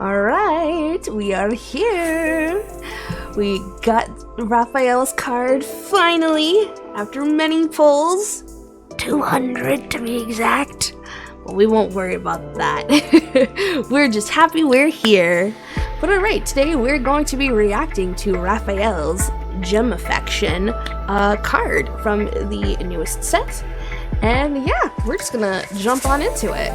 Alright, we are here. We got Rafayels' card finally, after many pulls. 200 to be exact. Well, we won't worry about that. We're just happy we're here. But alright, today we're going to be reacting to Rafayels' Gem Affection card from the newest set. And yeah, we're just gonna jump on into it.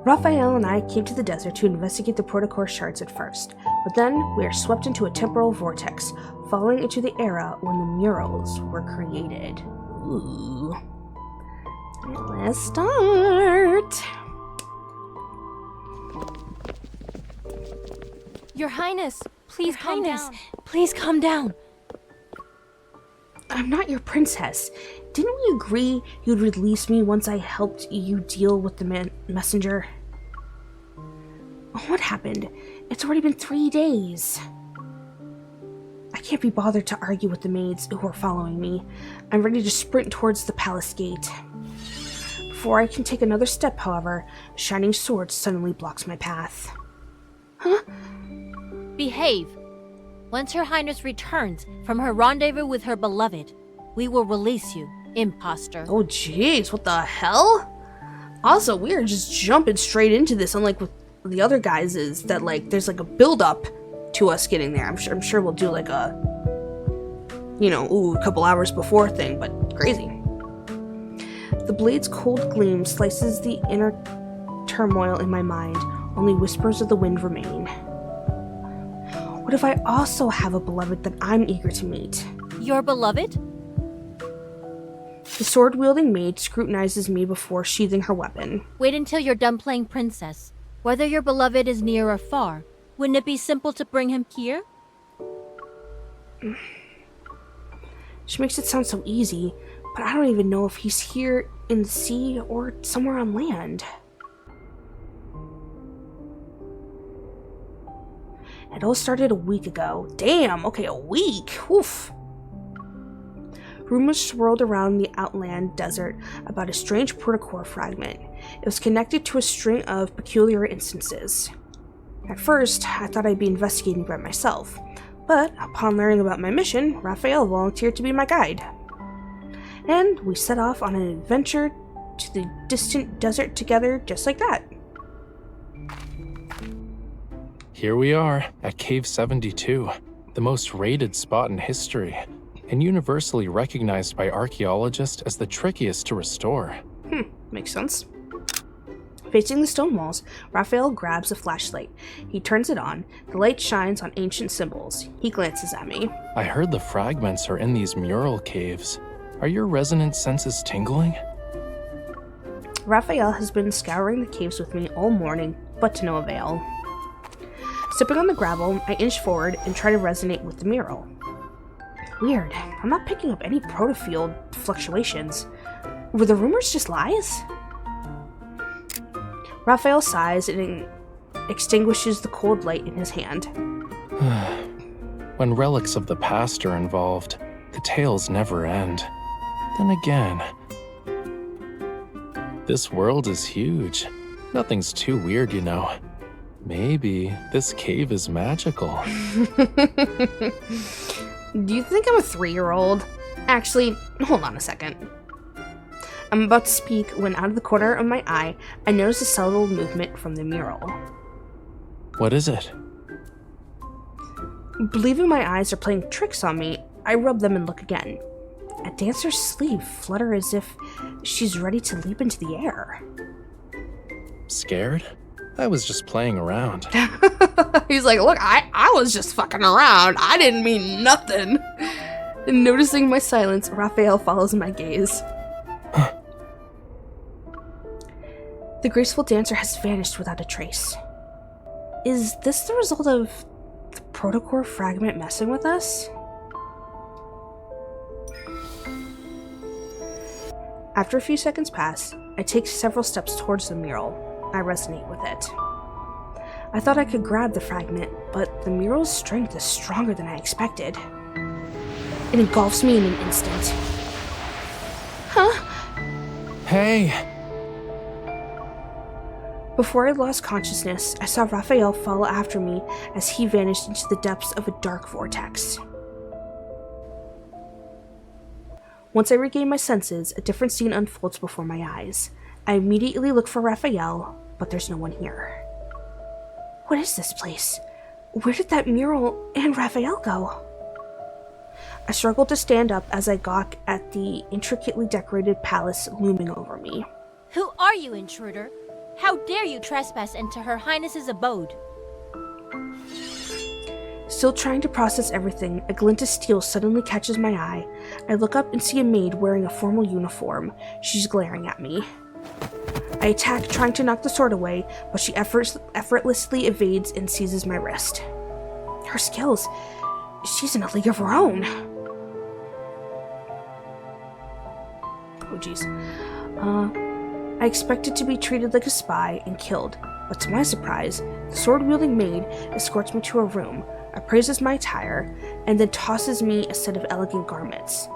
Raphael and I came to the desert to investigate the protocore shards at first, but then we are swept into a temporal vortex, falling into the era when the murals were created. Ooh. Let's start. Your Highness, please calm down. Please calm down. I'm not your princess. Didn't we agree you'd release me once I helped you deal with the messenger? What happened? It's already been 3 days. I can't be bothered to argue with the maids who are following me. I'm ready to sprint towards the palace gate. Before I can take another step, however, a shining sword suddenly blocks my path. Huh? Behave. Once Her Highness returns from her rendezvous with her beloved, we will release you, imposter. Oh jeez, what the hell? Also, we are just jumping straight into this, unlike with the other guys is that like there's like a build-up to us getting there. I'm sure we'll do like a, a couple hours before thing, but crazy. The blade's cold gleam slices the inner turmoil in my mind. Only whispers of the wind remain. What if I also have a beloved that I'm eager to meet? Your beloved? The sword-wielding maid scrutinizes me before sheathing her weapon. Wait until you're done playing princess. Whether your beloved is near or far, wouldn't it be simple to bring him here? She makes it sound so easy, but I don't even know if he's here in the sea or somewhere on land. It all started a week ago. Damn, okay, a week. Oof. Rumors swirled around the outland desert about a strange protocore fragment. It was connected to a string of peculiar instances. At first, I thought I'd be investigating by myself, but upon learning about my mission, Raphael volunteered to be my guide. And we set off on an adventure to the distant desert together just like that. Here we are, at Cave 72, the most raided spot in history, and universally recognized by archaeologists as the trickiest to restore. Makes sense. Facing the stone walls, Raphael grabs a flashlight. He turns it on. The light shines on ancient symbols. He glances at me. I heard the fragments are in these mural caves. Are your resonant senses tingling? Raphael has been scouring the caves with me all morning, but to no avail. Stepping on the gravel, I inch forward and try to resonate with the mural. Weird, I'm not picking up any protofield fluctuations. Were the rumors just lies? Raphael sighs and extinguishes the cold light in his hand. When relics of the past are involved, the tales never end. Then again, this world is huge. Nothing's too weird, Maybe this cave is magical. Do you think I'm a 3-year-old? Actually, hold on a second. I'm about to speak when out of the corner of my eye, I notice a subtle movement from the mural. What is it? Believing my eyes are playing tricks on me, I rub them and look again. A dancer's sleeves flutter as if she's ready to leap into the air. Scared? I was just playing around. He's like, look, I was just fucking around. I didn't mean nothing. And noticing my silence, Raphael follows my gaze. The graceful dancer has vanished without a trace. Is this the result of the protocore fragment messing with us? After a few seconds pass, I take several steps towards the mural. I resonate with it. I thought I could grab the fragment, but the mural's strength is stronger than I expected. It engulfs me in an instant. Huh? Hey! Before I lost consciousness, I saw Raphael follow after me as he vanished into the depths of a dark vortex. Once I regain my senses, a different scene unfolds before my eyes. I immediately look for Raphael, but there's no one here. What is this place? Where did that mural and Raphael go? I struggled to stand up as I gawk at the intricately decorated palace looming over me. Who are you, intruder? How dare you trespass into Her Highness's abode? Still trying to process everything, a glint of steel suddenly catches my eye. I look up and see a maid wearing a formal uniform. She's glaring at me. I attack, trying to knock the sword away, but she effortlessly evades and seizes my wrist. Her skills. She's in a league of her own. Oh, jeez. I expected to be treated like a spy and killed, but to my surprise, the sword-wielding maid escorts me to a room, appraises my attire, and then tosses me a set of elegant garments.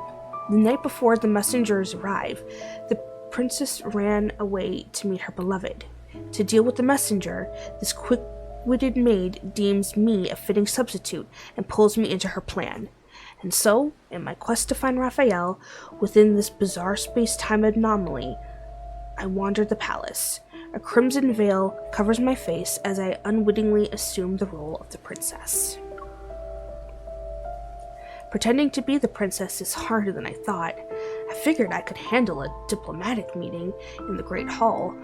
The night before the messengers arrive, the princess ran away to meet her beloved. To deal with the messenger, this quick-witted maid deems me a fitting substitute and pulls me into her plan. And so, in my quest to find Raphael, within this bizarre space-time anomaly, I wandered the palace. A crimson veil covers my face as I unwittingly assume the role of the princess. Pretending to be the princess is harder than I thought. I figured I could handle a diplomatic meeting in the Great Hall,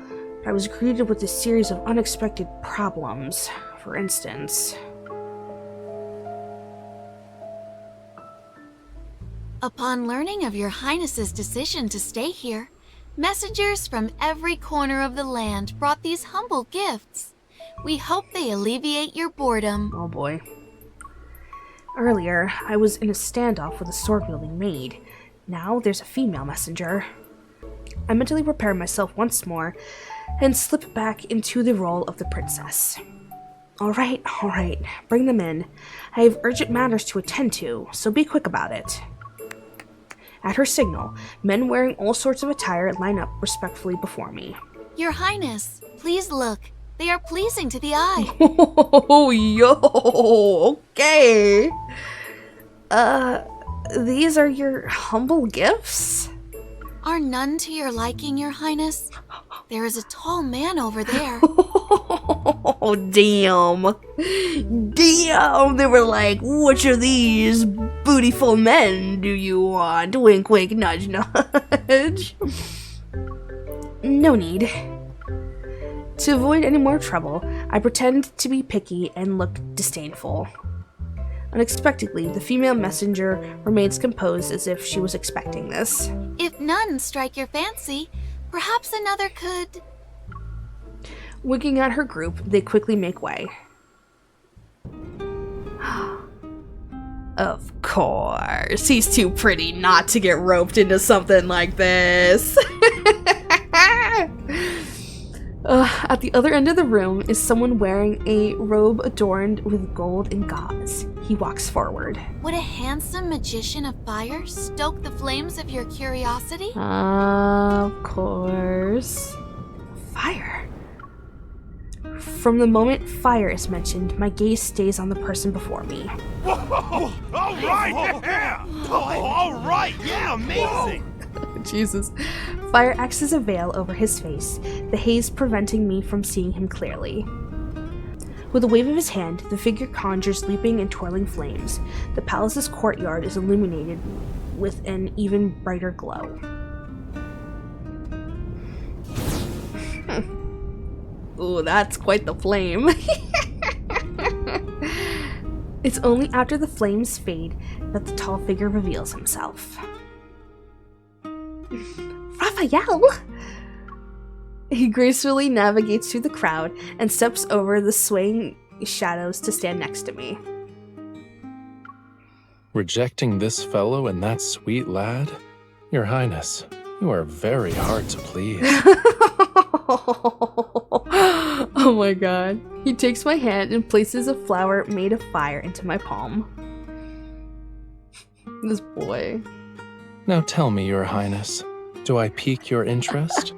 but I was greeted with a series of unexpected problems. For instance, upon learning of Your Highness's decision to stay here, messengers from every corner of the land brought these humble gifts. We hope they alleviate your boredom. oh boy. Earlier, I was in a standoff with a sword-wielding maid. Now there's a female messenger. I mentally prepare myself once more and slip back into the role of the princess. Alright, bring them in. I have urgent matters to attend to, so be quick about it. At her signal, men wearing all sorts of attire line up respectfully before me. Your Highness, please look. They are pleasing to the eye. Oh, yo, okay. These are your humble gifts? Are none to your liking, Your Highness? There is a tall man over there. Oh, damn. Damn, they were like, which of these bootyful men do you want? Wink, wink, nudge, nudge. No need. To avoid any more trouble, I pretend to be picky and look disdainful. Unexpectedly, the female messenger remains composed as if she was expecting this. If none strike your fancy, perhaps another could... Winking at her group, they quickly make way. Of course, he's too pretty not to get roped into something like this. At the other end of the room is someone wearing a robe adorned with gold and gauze. He walks forward. Would a handsome magician of fire stoke the flames of your curiosity? Of course. Fire. From the moment fire is mentioned, my gaze stays on the person before me. Whoa! All right, yeah! All right, yeah, amazing! Jesus. Fire acts as a veil over his face, the haze preventing me from seeing him clearly. With a wave of his hand, the figure conjures leaping and twirling flames. The palace's courtyard is illuminated with an even brighter glow. Ooh, that's quite the flame. It's only after the flames fade that the tall figure reveals himself. Raphael! He gracefully navigates through the crowd and steps over the swaying shadows to stand next to me. Rejecting this fellow and that sweet lad? Your Highness, you are very hard to please. Oh my god. He takes my hand and places a flower made of fire into my palm. This boy. Now tell me, Your Highness, do I pique your interest?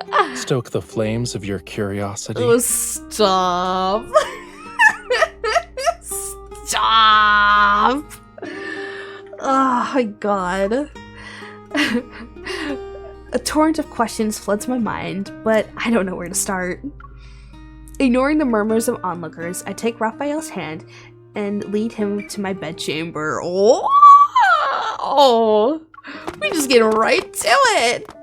stoke the flames of your curiosity. Oh, stop. Stop. Oh my god. A torrent of questions floods my mind, but I don't know where to start. Ignoring the murmurs of onlookers, I take Raphael's hand and lead him to my bedchamber. Oh, we just get right to it.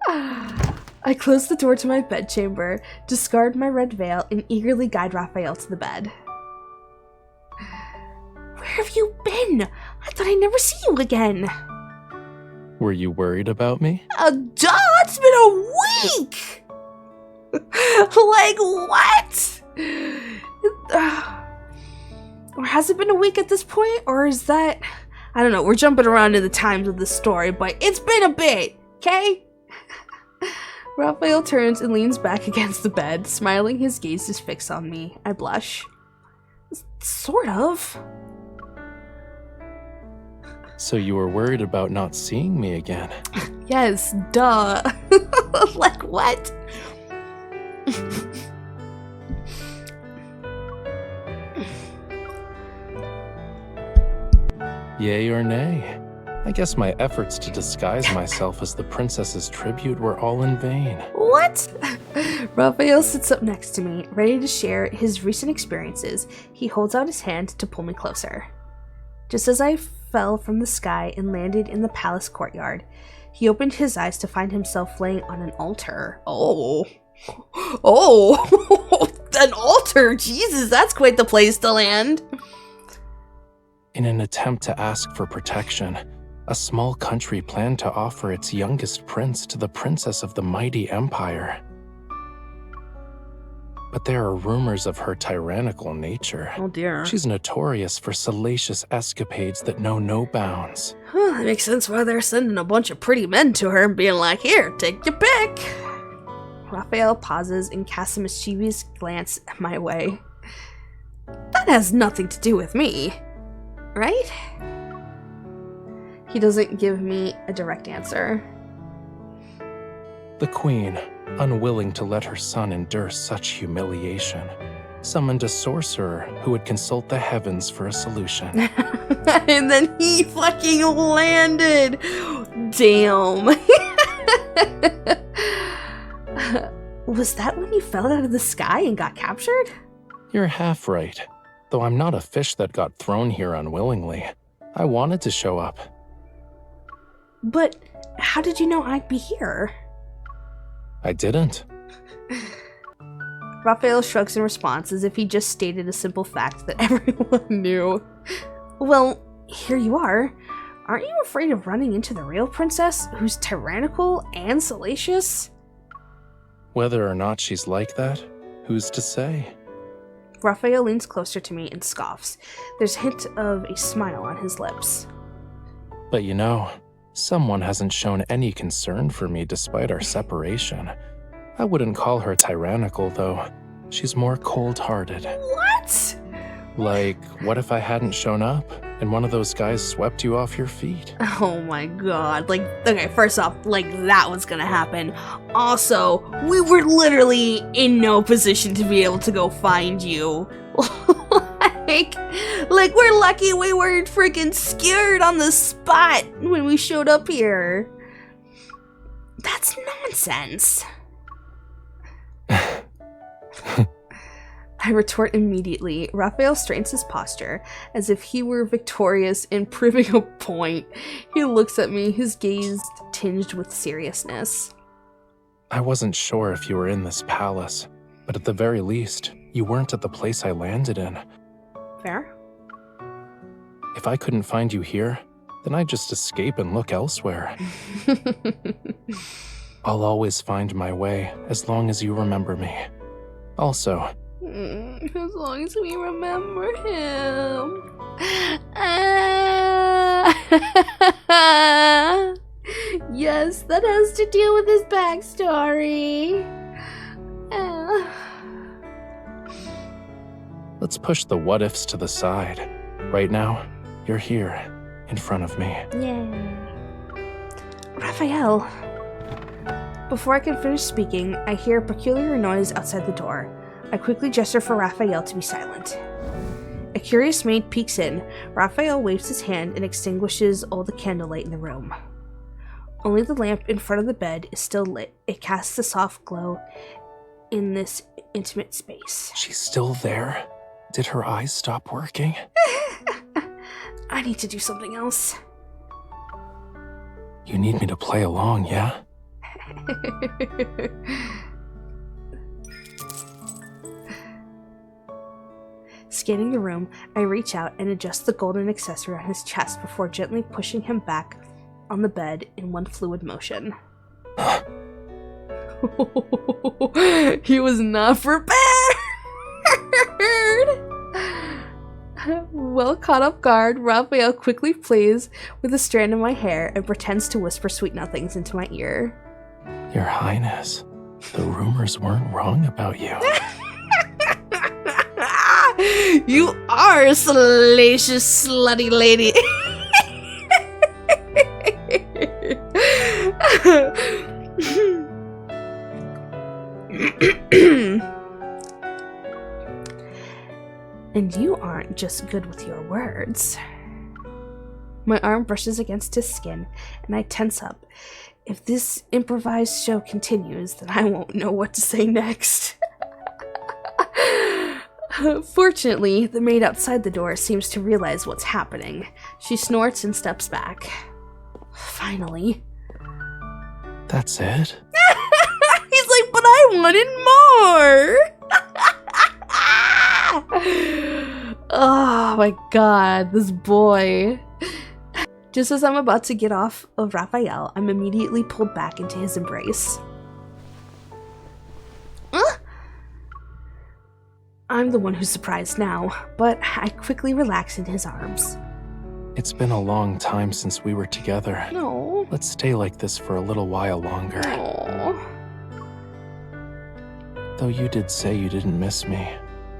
I close the door to my bedchamber, discard my red veil, and eagerly guide Raphael to the bed. Where have you been? I thought I'd never see you again. Were you worried about me? Duh, it's been a week! Like, what? Or has it been a week at this point? Or is that... I don't know, we're jumping around in the times of this story, but it's been a bit, okay? Raphael turns and leans back against the bed, smiling. His gaze is fixed on me. I blush. Sort of. So you were worried about not seeing me again? Yes, duh. Like what? Yay or nay? I guess my efforts to disguise myself as the princess's tribute were all in vain. What? Raphael sits up next to me, ready to share his recent experiences. He holds out his hand to pull me closer. Just as I fell from the sky and landed in the palace courtyard, he opened his eyes to find himself laying on an altar. Oh, an altar! Jesus, that's quite the place to land. In an attempt to ask for protection, a small country planned to offer its youngest prince to the princess of the mighty empire. But there are rumors of her tyrannical nature. Oh dear. She's notorious for salacious escapades that know no bounds. That makes sense why they're sending a bunch of pretty men to her and being like, here, take your pick. Raphael pauses and casts a mischievous glance my way. That has nothing to do with me, right? He doesn't give me a direct answer. The queen, unwilling to let her son endure such humiliation, summoned a sorcerer who would consult the heavens for a solution. And then he fucking landed. Damn. Was that when you fell out of the sky and got captured? You're half right, though I'm not a fish that got thrown here unwillingly. I wanted to show up. But how did you know I'd be here? I didn't. Raphael shrugs in response as if he just stated a simple fact that everyone knew. Well, here you are. Aren't you afraid of running into the real princess, who's tyrannical and salacious? Whether or not she's like that, who's to say? Raphael leans closer to me and scoffs. There's a hint of a smile on his lips. But you know, someone hasn't shown any concern for me despite our separation. I wouldn't call her tyrannical, though. She's more cold-hearted. What? Like, what if I hadn't shown up, and one of those guys swept you off your feet? Oh my god. Like, okay, first off, like, that was gonna happen. Also, we were literally in no position to be able to go find you. Like, we're lucky we weren't freaking scared on the spot when we showed up here. That's nonsense. I retort immediately. Raphael straightens his posture, as if he were victorious in proving a point. He looks at me, his gaze tinged with seriousness. I wasn't sure if you were in this palace, but at the very least, you weren't at the place I landed in. Fair? If I couldn't find you here, then I'd just escape and look elsewhere. I'll always find my way, as long as you remember me. Also, as long as we remember him. Yes, that has to deal with his backstory. let's push the what-ifs to the side. Right now, you're here, in front of me. Yay. Raphael, Before I can finish speaking, I hear a peculiar noise outside the door. I quickly gesture for Raphael to be silent. A curious maid peeks in. Raphael waves his hand and extinguishes all the candlelight in the room. Only the lamp in front of the bed is still lit. It casts a soft glow in this intimate space. She's still there? Did her eyes stop working? I need to do something else. You need me to play along, yeah? Scanning the room, I reach out and adjust the golden accessory on his chest before gently pushing him back on the bed in one fluid motion. He was not prepared! Well caught off guard, Raphael quickly plays with a strand of my hair and pretends to whisper sweet nothings into my ear. Your Highness, the rumors weren't wrong about you. You are a salacious, slutty lady. And you aren't just good with your words. My arm brushes against his skin, and I tense up. If this improvised show continues, then I won't know what to say next. Fortunately, the maid outside the door seems to realize what's happening. She snorts and steps back. Finally. That's it? He's like, but I wanted more! Oh my god, this boy. Just as I'm about to get off of Raphael, I'm immediately pulled back into his embrace. I'm the one who's surprised now, but I quickly relax in his arms. It's been a long time since we were together. No. Let's stay like this for a little while longer. Aww. Though you did say you didn't miss me,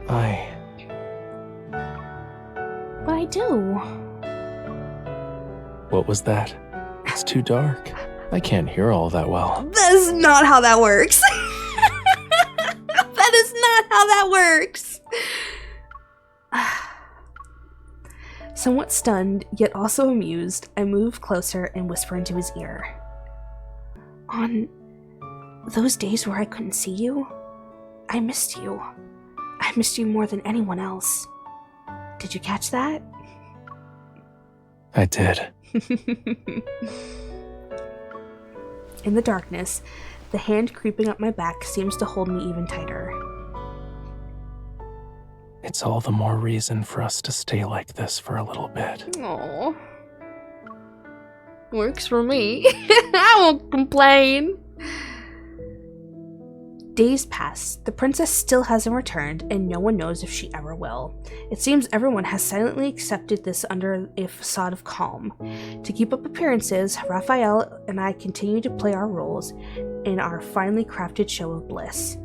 But I do. What was that? It's too dark. I can't hear all that well. That is not how that works. That is not how that works. Somewhat stunned, yet also amused, I move closer and whisper into his ear. On those days where I couldn't see you, I missed you. I missed you more than anyone else. Did you catch that? I did. In the darkness, the hand creeping up my back seems to hold me even tighter. It's all the more reason for us to stay like this for a little bit. Aww. Works for me. I won't complain. Days pass. The princess still hasn't returned, and no one knows if she ever will. It seems everyone has silently accepted this under a facade of calm. To keep up appearances, Raphael and I continue to play our roles in our finely crafted show of bliss.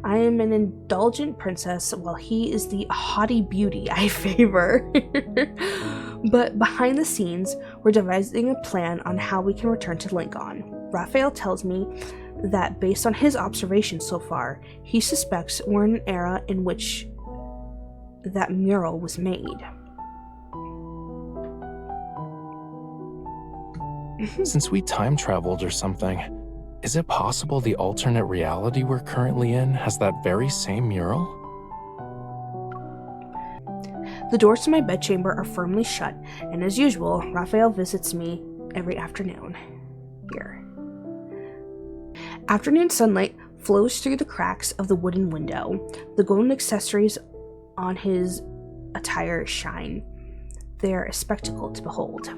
I am an indulgent princess, while he is the haughty beauty I favor. But behind the scenes, we're devising a plan on how we can return to Lincoln. Raphael tells me that based on his observations so far, he suspects we're in an era in which that mural was made. Since we time traveled or something, is it possible the alternate reality we're currently in has that very same mural? The doors to my bedchamber are firmly shut, and as usual, Raphael visits me every afternoon. Here. Afternoon sunlight flows through the cracks of the wooden window. The golden accessories on his attire shine. They are a spectacle to behold.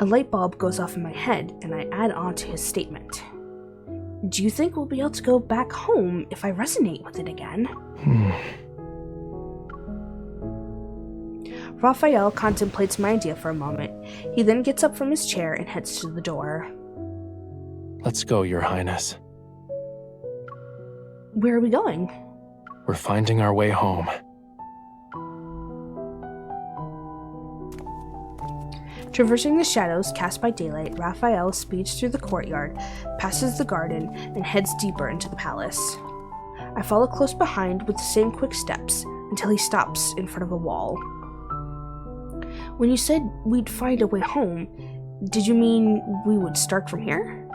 A light bulb goes off in my head, and I add on to his statement. Do you think we'll be able to go back home if I resonate with it again? Raphael contemplates my idea for a moment. He then gets up from his chair and heads to the door. Let's go, Your Highness. Where are we going? We're finding our way home. Traversing the shadows cast by daylight, Raphael speeds through the courtyard, passes the garden, and heads deeper into the palace. I follow close behind with the same quick steps until he stops in front of a wall. When you said we'd find a way home, did you mean we would start from here?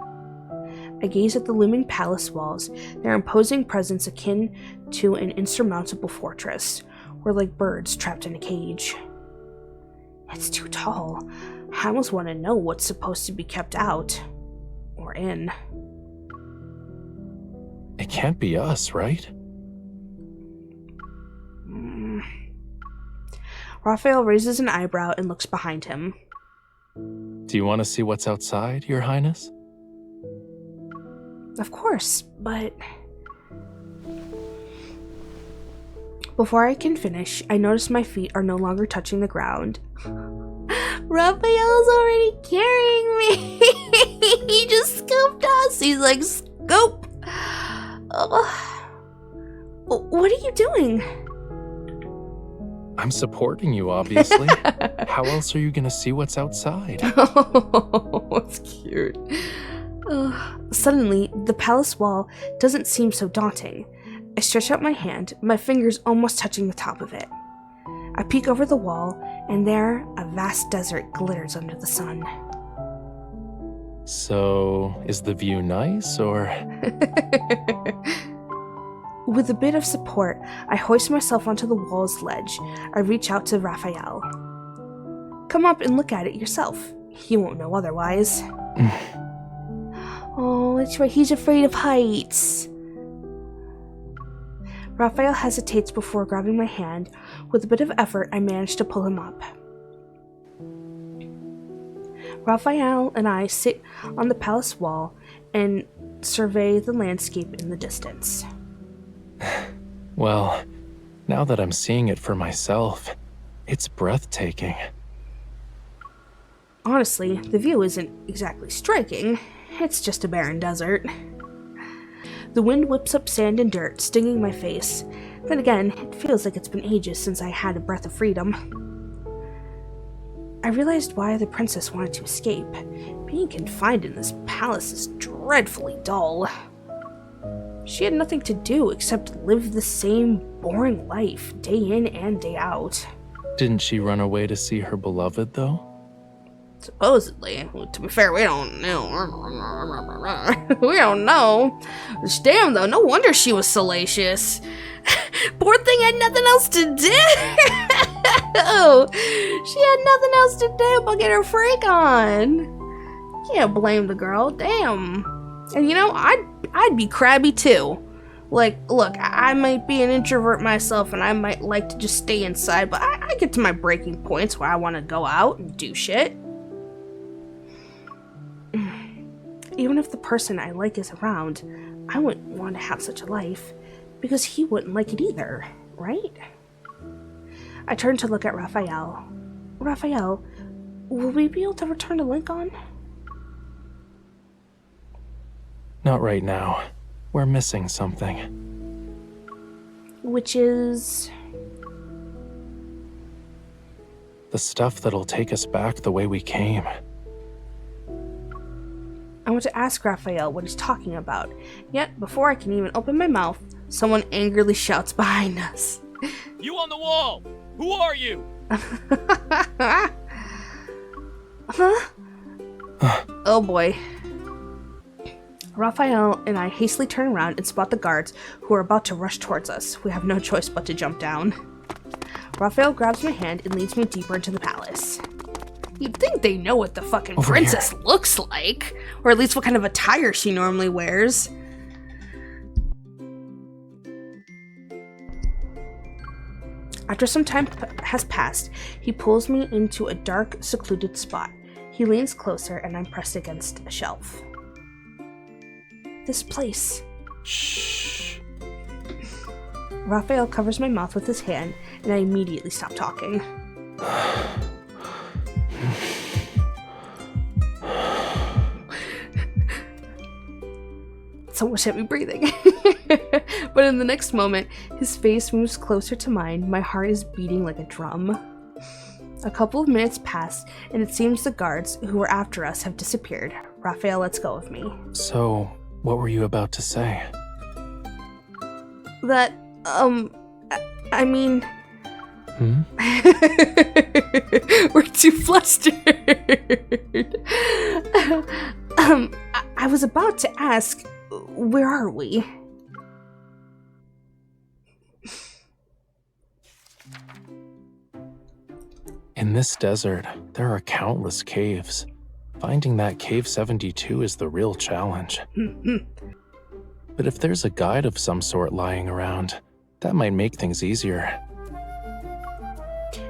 I gaze at the looming palace walls, their imposing presence akin to an insurmountable fortress. We're like birds trapped in a cage. It's too tall. I almost want to know what's supposed to be kept out. Or in. It can't be us, right? Raphael raises an eyebrow and looks behind him. Do you want to see what's outside, Your Highness? Of course, but... Before I can finish, I notice my feet are no longer touching the ground. Raphael's already carrying me! He just scooped us! He's like, scoop! What are you doing? I'm supporting you, obviously. How else are you gonna see what's outside? Oh, it's cute. Suddenly, the palace wall doesn't seem so daunting. I stretch out my hand, my fingers almost touching the top of it. I peek over the wall, and there, a vast desert glitters under the sun. So, is the view nice, or...? With a bit of support, I hoist myself onto the wall's ledge. I reach out to Raphael. Come up and look at it yourself. You won't know otherwise. Oh, that's right, he's afraid of heights. Raphael hesitates before grabbing my hand. With a bit of effort, I manage to pull him up. Raphael and I sit on the palace wall and survey the landscape in the distance. Well, now that I'm seeing it for myself, it's breathtaking. Honestly, the view isn't exactly striking. It's just a barren desert. The wind whips up sand and dirt, stinging my face. Then again, it feels like it's been ages since I had a breath of freedom. I realized why the princess wanted to escape. Being confined in this palace is dreadfully dull. She had nothing to do except live the same boring life, day in and day out. Didn't she run away to see her beloved, though? Supposedly. To be fair, we don't know. We don't know. Damn, though, no wonder she was salacious. Poor thing had nothing else to do. She had nothing else to do but get her freak on. Can't blame the girl, damn. And you know, I'd be crabby too. Like, look, I might be an introvert myself and I might like to just stay inside, but I get to my breaking points where I want to go out and do shit. Even if the person I like is around, I wouldn't want to have such a life, because he wouldn't like it either, right? I turn to look at Raphael. Raphael, will we be able to return to Lincoln? Not right now. We're missing something. Which is... The stuff that'll take us back the way we came. I want to ask Raphael what he's talking about, yet before I can even open my mouth, someone angrily shouts behind us. You on the wall! Who are you? Huh? Oh boy. Raphael and I hastily turn around and spot the guards who are about to rush towards us. We have no choice but to jump down. Raphael grabs my hand and leads me deeper into the palace. You'd think they know what the fucking Over princess here. looks like, or at least what kind of attire she normally wears. After some time has passed, he pulls me into a dark, secluded spot. He leans closer and I'm pressed against a shelf. This place. Shh. Raphael covers my mouth with his hand, and I immediately stop talking. It's almost heavy breathing. But in the next moment, his face moves closer to mine. My heart is beating like a drum. A couple of minutes pass, and it seems the guards who were after us have disappeared. Raphael lets go of me. So, what were you about to say? That, I mean... We're too flustered. I was about to ask, where are we? In this desert, there are countless caves. Finding that Cave 72 is the real challenge. But if there's a guide of some sort lying around, that might make things easier.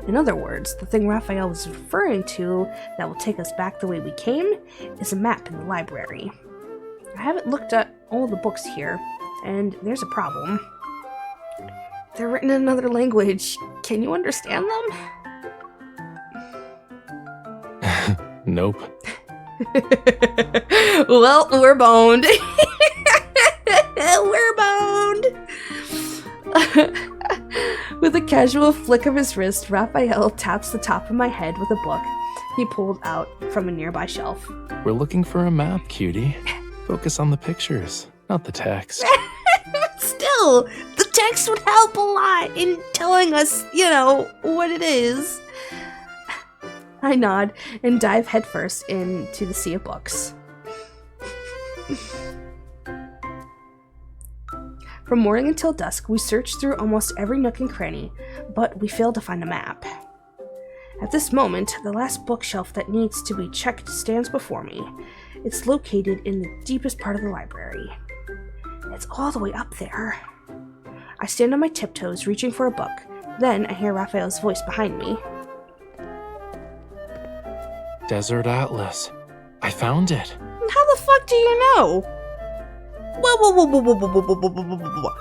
In other words, the thing Raphael was referring to that will take us back the way we came is a map in the library. I haven't looked at all the books here, and there's a problem. They're written in another language. Can you understand them? Nope. Well, we're boned. We're boned. With a casual flick of his wrist, Raphael taps the top of my head with a book he pulled out from a nearby shelf. We're looking for a map, cutie. Focus on the pictures, not the text. Still, the text would help a lot in telling us, what it is. I nod and dive headfirst into the sea of books. From morning until dusk, we searched through almost every nook and cranny, but we failed to find a map. At this moment, the last bookshelf that needs to be checked stands before me. It's located in the deepest part of the library. It's all the way up there. I stand on my tiptoes, reaching for a book. Then I hear Raphael's voice behind me. Desert Atlas. I found it. How the fuck do you know? Whoa.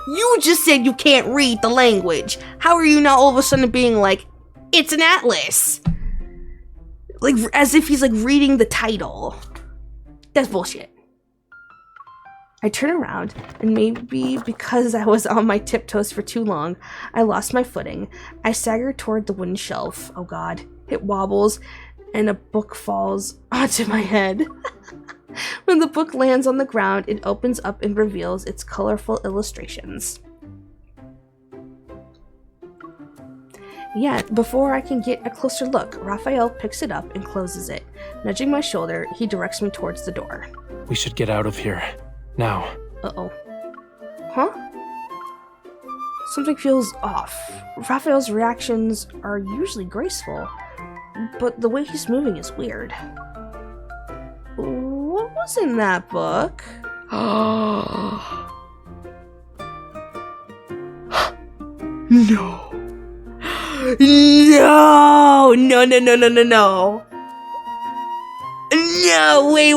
You just said you can't read the language. How are you now all of a sudden being like, it's an atlas? Like, as if he's like reading the title. That's bullshit. I turn around, and maybe because I was on my tiptoes for too long, I lost my footing. I stagger toward the wooden shelf. Oh god. It wobbles, and a book falls onto my head. When the book lands on the ground, it opens up and reveals its colorful illustrations. Yet, before I can get a closer look, Raphael picks it up and closes it. Nudging my shoulder, he directs me towards the door. We should get out of here. Now. Uh-oh. Huh? Something feels off. Raphael's reactions are usually graceful, but the way he's moving is weird. What was in that book? No. No! No, wait.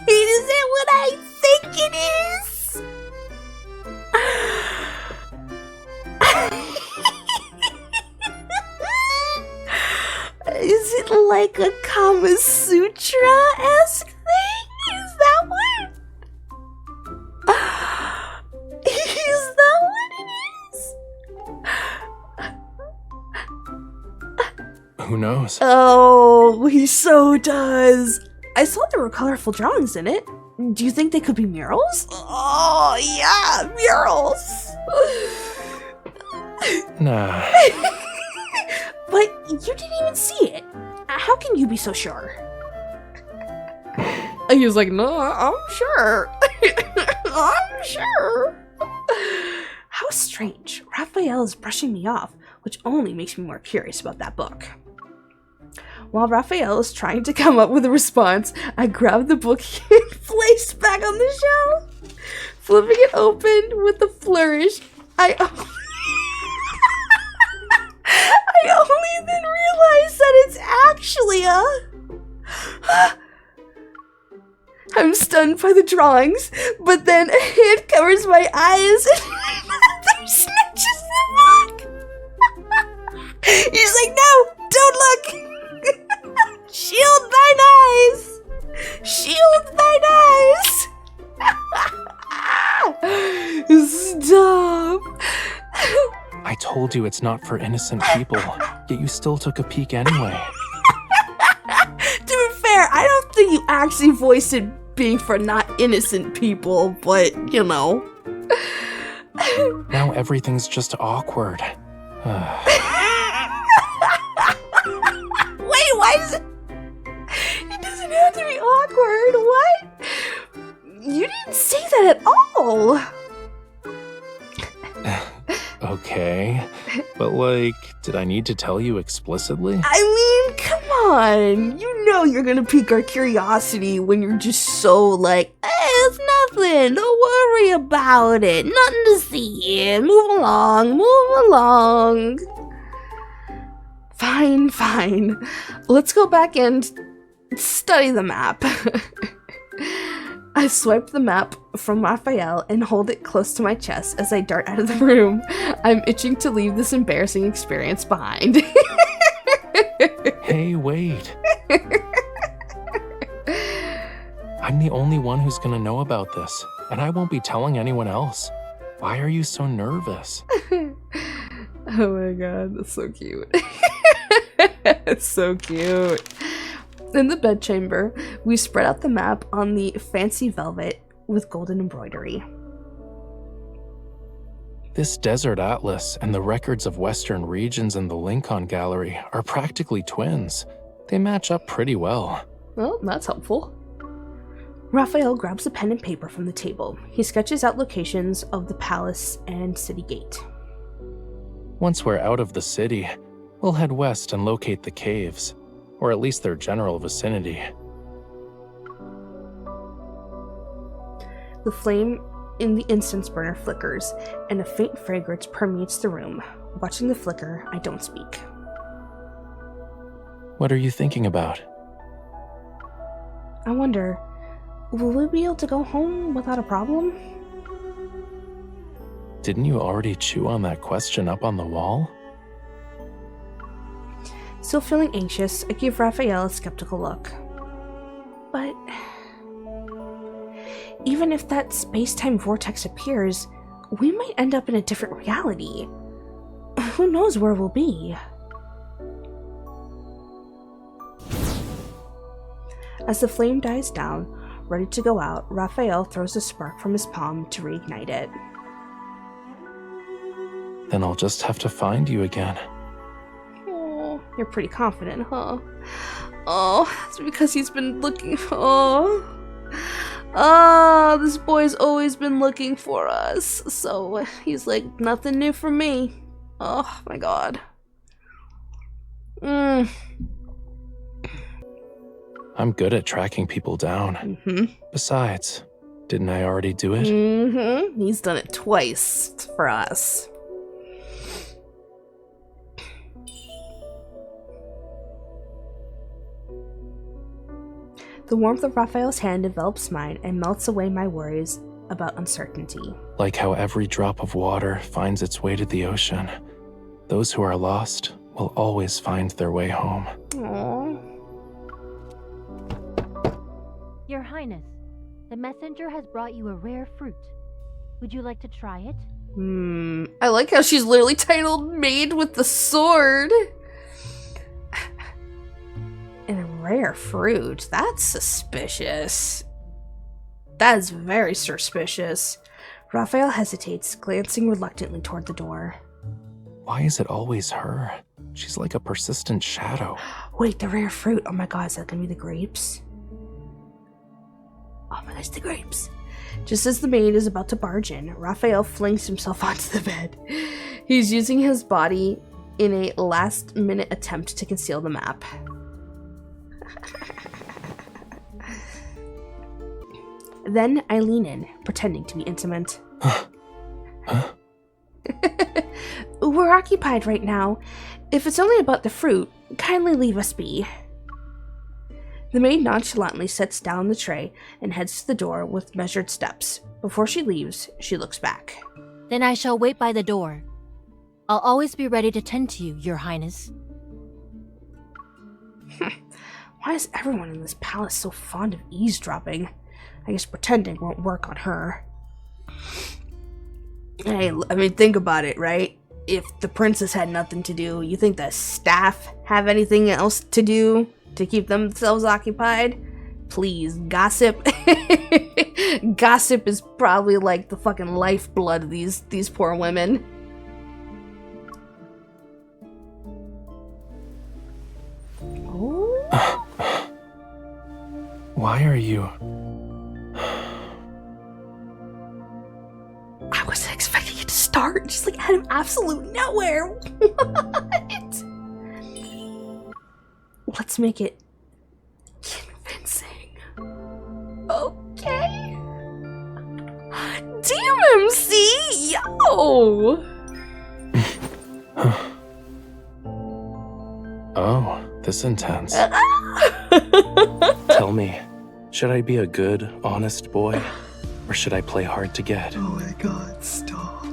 Is it what I think it is? Is it like a Kama Sutra-esque thing? Is that what? Is that what it is? Who knows? Oh, he so does. I saw there were colorful drawings in it. Do you think they could be murals? Oh, yeah, murals. Nah. But you didn't even see it. How can you be so sure? He was like, no, I'm sure. I'm sure. How strange. Raphael is brushing me off, which only makes me more curious about that book. While Raphael is trying to come up with a response, I grab the book and place back on the shelf. Flipping it open with a flourish, I only then realize that it's actually I'm stunned by the drawings, but then a hand covers my eyes and another snatches the book. He's like, no, don't look. Shield thine eyes. Shield thine eyes. Stop. told you it's not for innocent people, yet you still took a peek anyway. To be fair, I don't think you actually voiced it being for not innocent people, but, you know. Now everything's just awkward. Wait, why is it? It doesn't have to be awkward. What? You didn't say that at all. Okay, but did I need to tell you explicitly? I mean, come on. You know you're gonna pique our curiosity when you're just so hey, it's nothing. Don't worry about it. Nothing to see here. Move along. Fine. Let's go back and study the map. I swipe the map from Raphael and hold it close to my chest as I dart out of the room. I'm itching to leave this embarrassing experience behind. Hey, wait. I'm the only one who's gonna know about this, and I won't be telling anyone else. Why are you so nervous? Oh my god, that's so cute. It's so cute. In the bedchamber, we spread out the map on the fancy velvet with golden embroidery. This desert atlas and the records of Western regions in the Lincoln Gallery are practically twins. They match up pretty well. Well, that's helpful. Raphael grabs a pen and paper from the table. He sketches out locations of the palace and city gate. Once we're out of the city, we'll head west and locate the caves, or at least their general vicinity. The flame in the incense burner flickers, and a faint fragrance permeates the room. Watching the flicker, I don't speak. What are you thinking about? I wonder, will we be able to go home without a problem? Didn't you already chew on that question up on the wall? Still feeling anxious, I give Raphael a skeptical look. But even if that space-time vortex appears, we might end up in a different reality. Who knows where we'll be? As the flame dies down, ready to go out, Raphael throws a spark from his palm to reignite it. Then I'll just have to find you again. Oh, you're pretty confident, huh? Oh, it's because he's been looking. Oh, this boy's always been looking for us. So he's like, nothing new for me. Oh my god. I'm good at tracking people down. Besides, didn't I already do it? He's done it twice for us. The warmth of Raphael's hand envelops mine and melts away my worries about uncertainty. Like how every drop of water finds its way to the ocean, those who are lost will always find their way home. Aww. Your Highness, the messenger has brought you a rare fruit. Would you like to try it? I like how she's literally titled Made with the Sword. And a rare fruit. That's suspicious. That is very suspicious. Raphael hesitates, glancing reluctantly toward the door. Why is it always her? She's like a persistent shadow. Wait, the rare fruit. Oh my god, is that gonna be the grapes? Oh my god, it's the grapes. Just as the maid is about to barge in, Raphael flings himself onto the bed. He's using his body in a last-minute attempt to conceal the map. Then I lean in, pretending to be intimate. Huh? We're occupied right now. If it's only about the fruit, kindly leave us be. The maid nonchalantly sets down the tray and heads to the door with measured steps. Before she leaves, she looks back. Then I shall wait by the door. I'll always be ready to tend to you, Your Highness. Why is everyone in this palace so fond of eavesdropping? I guess pretending won't work on her. Hey, I mean, think about it, right? if the princess had nothing to do, you think the staff have anything else to do to keep themselves occupied? Please, gossip. Gossip is probably like the fucking lifeblood of these poor women. Oh. Why are you... I wasn't expecting it to start, just like out of absolute nowhere. What? Let's make it convincing. Okay. Damn, MC! Yo! Oh, this intense. Tell me, should I be a good, honest boy? Or should I play hard to get? Oh my god, stop.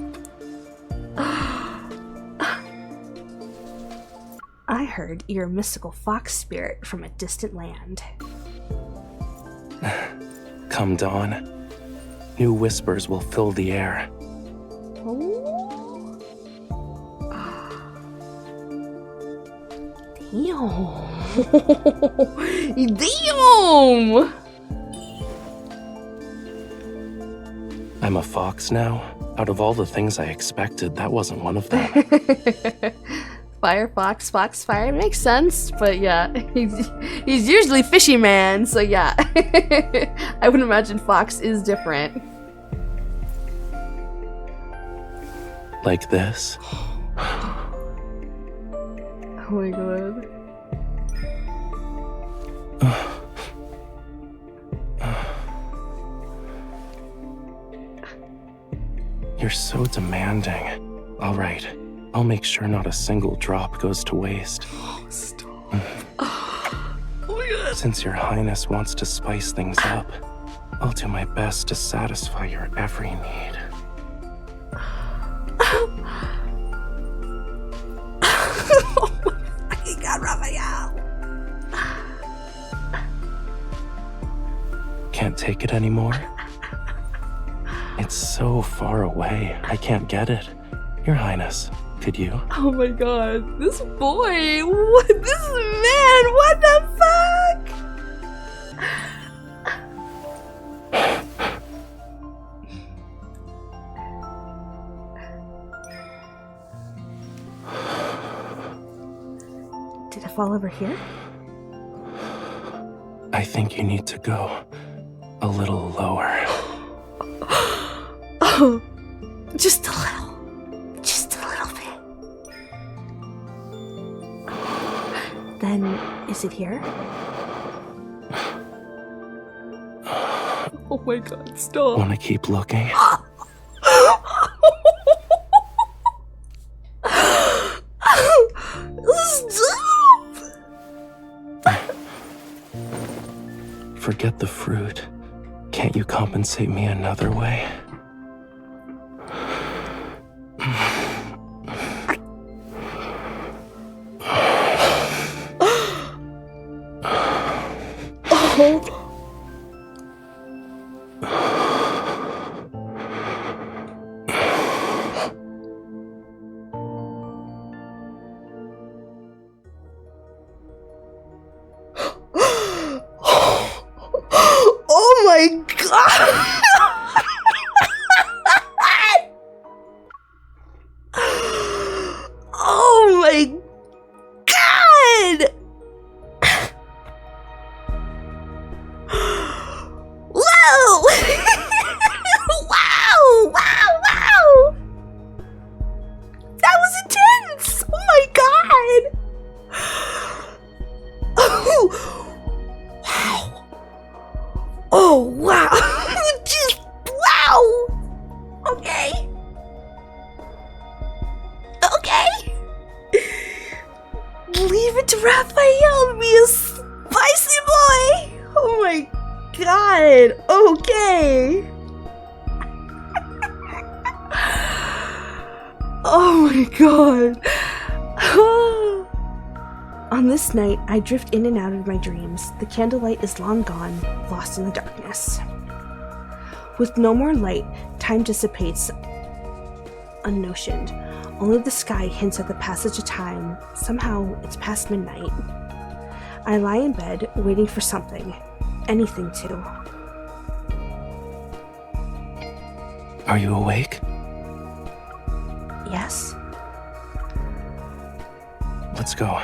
I heard you're a mystical fox spirit from a distant land. Come dawn, new whispers will fill the air. Oh. Damn. Damn. I'm a fox now. Out of all the things I expected, that wasn't one of them. Fire, fox, fox, fire. Makes sense, but yeah. He's usually fishy man, so yeah. I would imagine fox is different. Like this. Oh my god. You're so demanding. All right, I'll make sure not a single drop goes to waste. Oh, stop. Oh my god. Since your highness wants to spice things up, I'll do my best to satisfy your every need. Oh my fucking god, Raphael. Can't take it anymore? It's so far away, I can't get it. Your Highness, could you? Oh my god, this boy, what, this man, what the fuck? Did I fall over here? I think you need to go a little lower. Oh, just a little bit. Then, is it here? Oh my god, stop. Wanna keep looking? Stop! Forget the fruit. Can't you compensate me another way? Oh my god! Oh my god! Whoa! Wow! That was intense! Oh my god! Oh! Wow! Oh wow! Just wow! Okay. Leave it to Raphael to be a spicy boy! Oh my god! Okay! Oh my god! On this night, I drift in and out of my dreams. The candlelight is long gone, lost in the darkness. With no more light, time dissipates unnotioned. Only the sky hints at the passage of time. Somehow, it's past midnight. I lie in bed, waiting for something. Anything to. Are you awake? Yes? Let's go.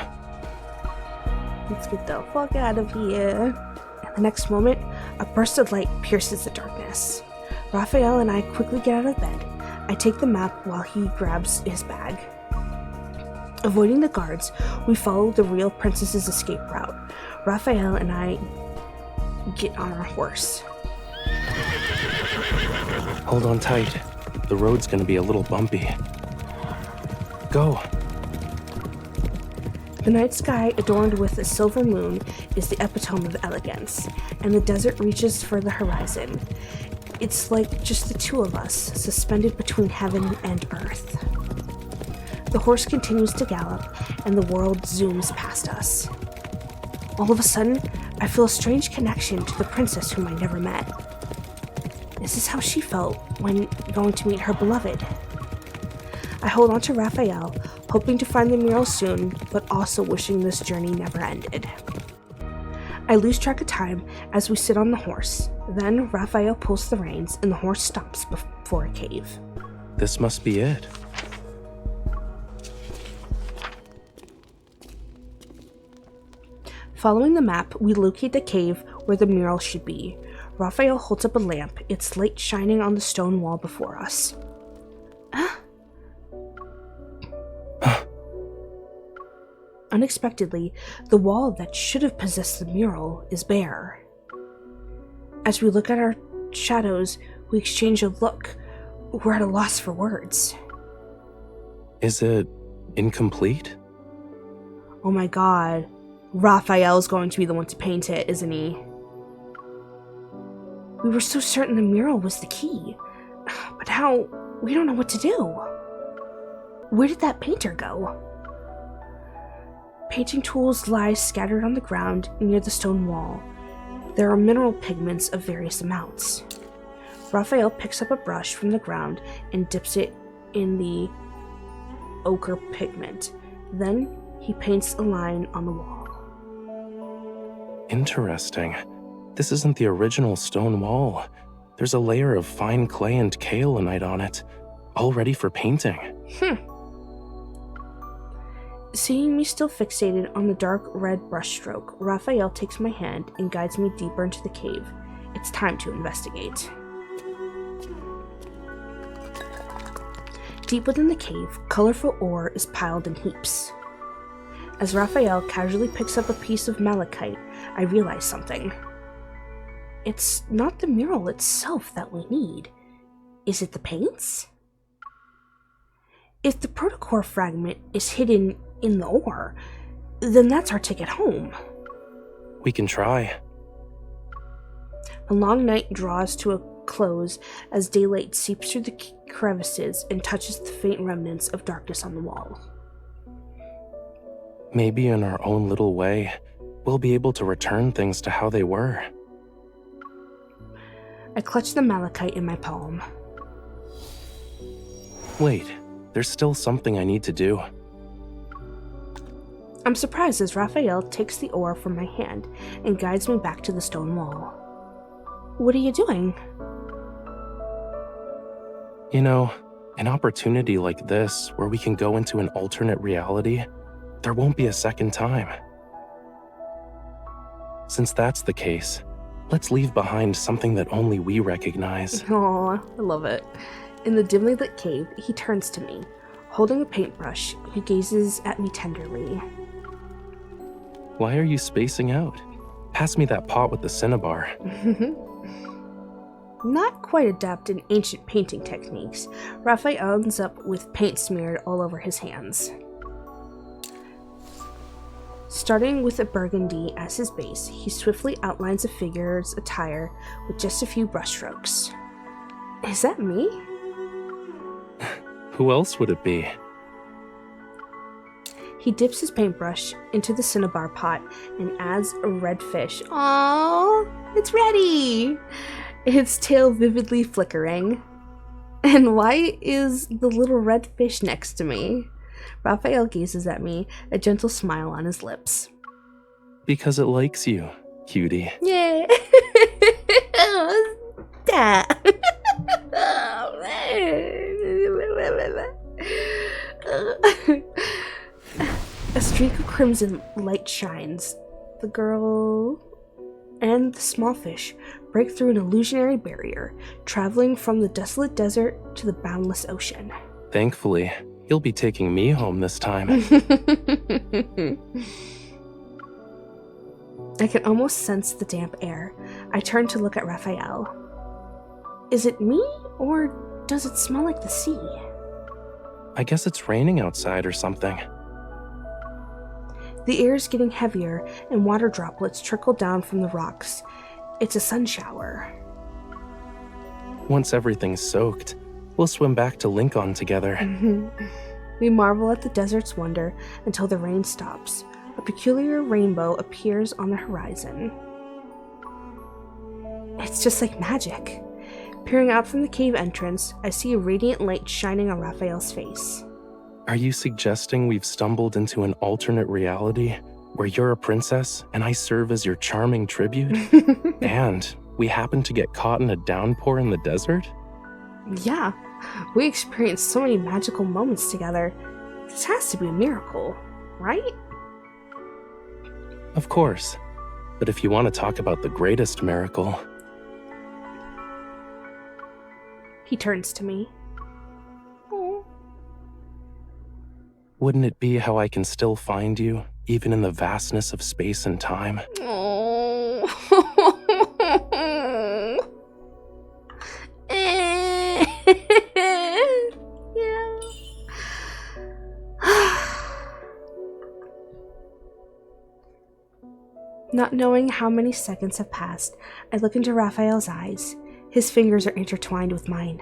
Let's get the fuck out of here. And the next moment, a burst of light pierces the darkness. Raphael and I quickly get out of bed. I take the map while he grabs his bag. Avoiding the guards, we follow the real princess's escape route. Raphael and I get on our horse. Hold on tight. The road's gonna be a little bumpy. Go. The night sky, adorned with a silver moon, is the epitome of elegance, and the desert reaches for the horizon. It's like just the two of us, suspended between heaven and earth. The horse continues to gallop, and the world zooms past us. All of a sudden, I feel a strange connection to the princess whom I never met. Is this how she felt when going to meet her beloved? I hold on to Raphael, hoping to find the mural soon, but also wishing this journey never ended. I lose track of time as we sit on the horse. Then Raphael pulls the reins and the horse stops before a cave. This must be it. Following the map, we locate the cave where the mural should be. Raphael holds up a lamp, its light shining on the stone wall before us. Unexpectedly, the wall that should have possessed the mural is bare. As we look at our shadows, we exchange a look. We're at a loss for words. Is it incomplete? Oh my god. Raphael's going to be the one to paint it, isn't he? We were so certain the mural was the key. But how? We don't know what to do. Where did that painter go? Painting tools lie scattered on the ground near the stone wall. There are mineral pigments of various amounts. Raphael picks up a brush from the ground and dips it in the ochre pigment. Then he paints a line on the wall. Interesting. This isn't the original stone wall. There's a layer of fine clay and kaolinite on it, all ready for painting. Seeing me still fixated on the dark red brushstroke, Raphael takes my hand and guides me deeper into the cave. It's time to investigate. Deep within the cave, colorful ore is piled in heaps. As Raphael casually picks up a piece of malachite, I realize something. It's not the mural itself that we need. Is it the paints? If the protocore fragment is hidden in the ore, then that's our ticket home. We can try. A long night draws to a close as daylight seeps through the crevices and touches the faint remnants of darkness on the wall. Maybe in our own little way, we'll be able to return things to how they were. I clutch the malachite in my palm. Wait, there's still something I need to do. I'm surprised as Raphael takes the ore from my hand and guides me back to the stone wall. What are you doing? You know, an opportunity like this, where we can go into an alternate reality, there won't be a second time. Since that's the case, let's leave behind something that only we recognize. Aw, I love it. In the dimly lit cave, he turns to me. Holding a paintbrush, he gazes at me tenderly. Why are you spacing out? Pass me that pot with the cinnabar. Not quite adept in ancient painting techniques, Raphael ends up with paint smeared all over his hands. Starting with a burgundy as his base, he swiftly outlines a figure's attire with just a few brushstrokes. Is that me? Who else would it be? He dips his paintbrush into the cinnabar pot and adds a red fish. Aww, it's ready! Its tail vividly flickering. And why is the little red fish next to me? Raphael gazes at me, a gentle smile on his lips. Because it likes you, cutie. Yeah. That. A streak of crimson light shines. The girl and the small fish break through an illusionary barrier, traveling from the desolate desert to the boundless ocean. Thankfully, you'll be taking me home this time. I can almost sense the damp air. I turn to look at Raphael. Is it me, or does it smell like the sea? I guess it's raining outside or something. The air is getting heavier, and water droplets trickle down from the rocks. It's a sun shower. Once everything's soaked, we'll swim back to Lincoln together. We marvel at the desert's wonder until the rain stops. A peculiar rainbow appears on the horizon. It's just like magic. Peering out from the cave entrance, I see a radiant light shining on Raphael's face. Are you suggesting we've stumbled into an alternate reality where you're a princess and I serve as your charming tribute? And we happen to get caught in a downpour in the desert? Yeah, we experienced so many magical moments together. This has to be a miracle, right? Of course. But if you want to talk about the greatest miracle... He turns to me. Wouldn't it be how I can still find you, even in the vastness of space and time? Oh. Yeah. Not knowing how many seconds have passed, I look into Raphael's eyes. His fingers are intertwined with mine.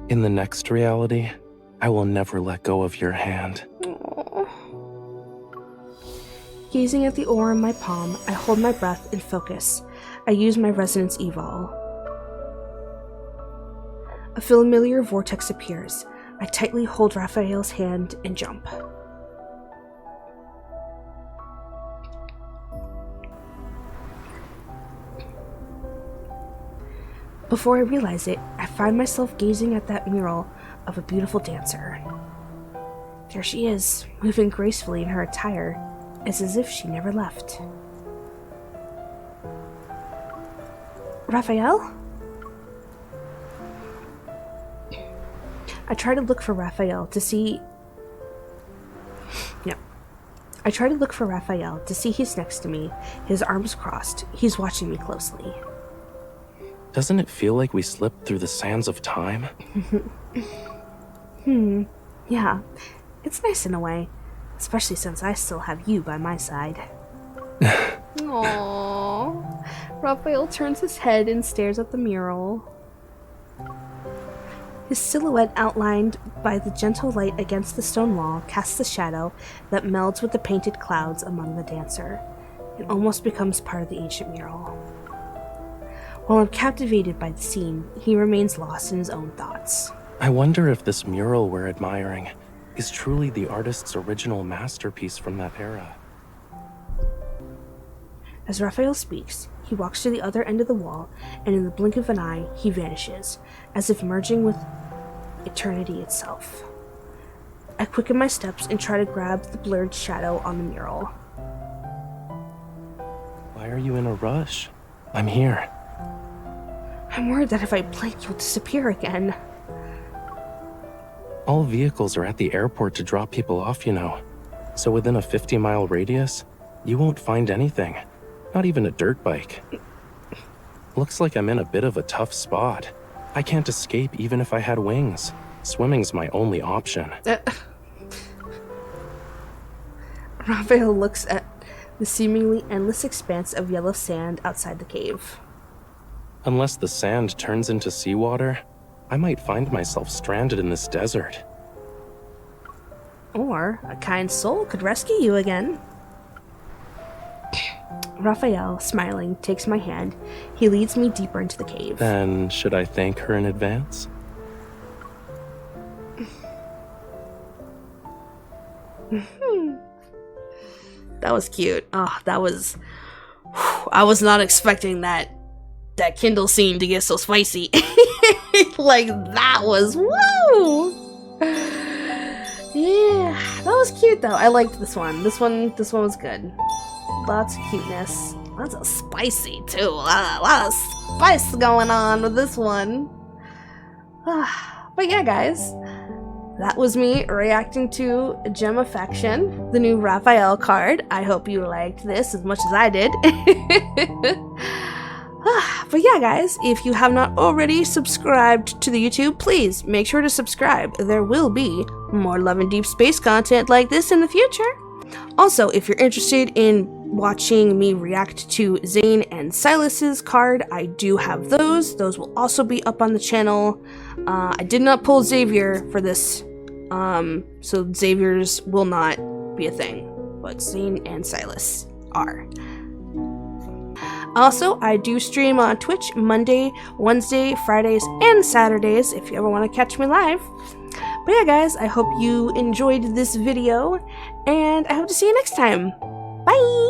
In the next reality, I will never let go of your hand. Aww. Gazing at the ore in my palm, I hold my breath and focus. I use my resonance evol. A familiar vortex appears. I tightly hold Raphael's hand and jump. Before I realize it, I find myself gazing at that mural of a beautiful dancer. There she is, moving gracefully in her attire, as if she never left. Raphael? I try to look for Raphael to see... No. I try to look for Raphael to see he's next to me, his arms crossed. He's watching me closely. Doesn't it feel like we slipped through the sands of time? Yeah. It's nice in a way. Especially since I still have you by my side. Aww. Raphael turns his head and stares at the mural. His silhouette outlined by the gentle light against the stone wall casts a shadow that melds with the painted clouds among the dancer. It almost becomes part of the ancient mural. While I'm captivated by the scene, he remains lost in his own thoughts. I wonder if this mural we're admiring is truly the artist's original masterpiece from that era. As Raphael speaks, he walks to the other end of the wall, and in the blink of an eye, he vanishes, as if merging with eternity itself. I quicken my steps and try to grab the blurred shadow on the mural. Why are you in a rush? I'm here. I'm worried that if I blink, you'll disappear again. All vehicles are at the airport to drop people off, you know. So within a 50-mile radius, you won't find anything. Not even a dirt bike. Looks like I'm in a bit of a tough spot. I can't escape even if I had wings. Swimming's my only option. Raphael looks at the seemingly endless expanse of yellow sand outside the cave. Unless the sand turns into seawater, I might find myself stranded in this desert. Or a kind soul could rescue you again. Raphael, smiling, takes my hand. He leads me deeper into the cave. Then should I thank her in advance? That was cute. Oh, that was... I was not expecting that Kindle scene to get so spicy. Like, that was... Woo! Yeah, that was cute though. I liked this one. This one was good. Lots of cuteness. Lots of spicy too. A lot of spice going on with this one. But yeah, guys. That was me reacting to Gem Affection, the new Raphael card. I hope you liked this as much as I did. But yeah, guys, if you have not already subscribed to the YouTube, please make sure to subscribe. There will be more Love and Deep Space content like this in the future. Also, if you're interested in watching me react to Zane and Silas's card, I do have those. Those will also be up on the channel. I did not pull Xavier for this, so Xavier's will not be a thing, but Zane and Silas are. Also, I do stream on Twitch Monday, Wednesday, Fridays, and Saturdays if you ever want to catch me live. But yeah, guys, I hope you enjoyed this video, and I hope to see you next time. Bye!